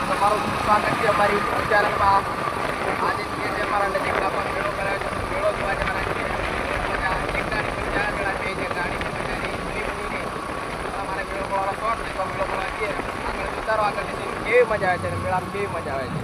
તમારું સ્વાગત છે અમારી ચેનલમાં. આજે જે અમારા નજીકના પણ મેળો કરાયો છે, મેળો જોવા જવાના છે. મજા એકતાની પણ 4 જણા બે છે, ગાડીની મજાની અમારે મેળો વાળો શોર્ટ છે, તો મેળો વાળા છીએ આગળ ઉતારો આગળ કેવી મજા આવે છે અને મેળામાં કેવી મજા આવે છે.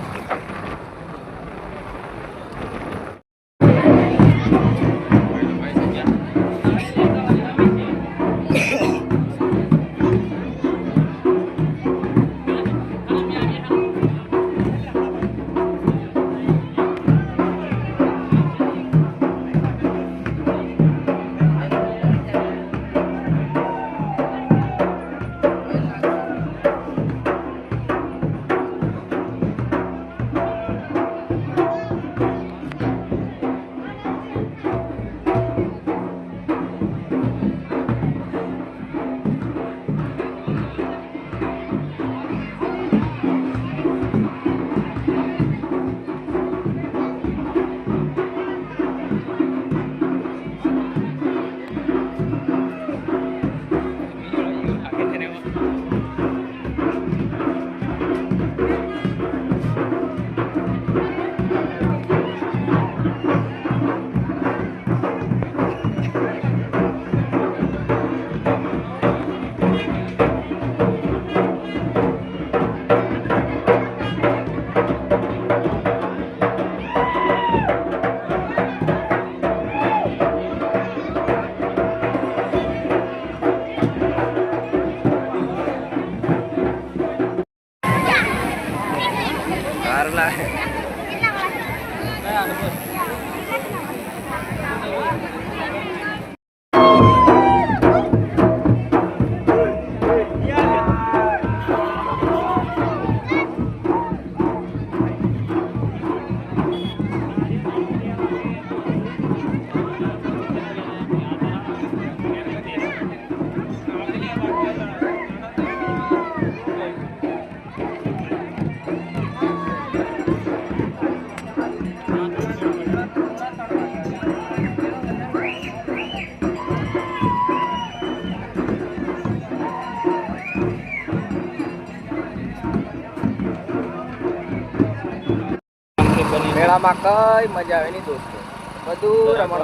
મેળામાં કઈ મજા આવે નહીં દોસ્તો, બધું રમણ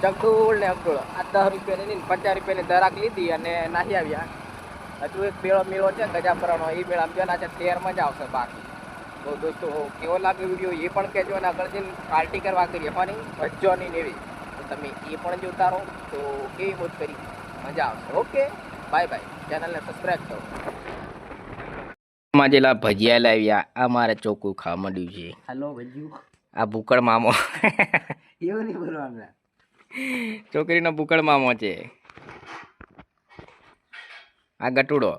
ચકડોળ ને અકડોળ. આ 10 રૂપિયાની નહીં 50 રૂપિયાની દરાક લીધી અને નાહી આવ્યા. હજુ એક મેળો છે ગજાપરાનો, એ મેળામાં જવાના છે, 13 મજા આવશે બાકી. તો દોસ્તો કેવો લાગે વિડીયો એ પણ કહેજો, અને આગળ જઈને પાર્ટી કરવા કરીએ ફની ભજ્જોની એવી, તો તમે એ પણ જોતા રહો તો કેવી મોજ કરી મજા આવશે. ઓકે બાય બાય, ચેનલને સબસ્ક્રાઈબ કરો. જેલા ભજીયા લાવ્યા, આ મારે ચોખ્ખું ખાવા માંડ્યું છે. હાલો ભજીયું. આ ભૂકળ મામો એવું નહીં બોલવાનું, છોકરીનો ભૂકળ મામો છે. આ ગટુડો.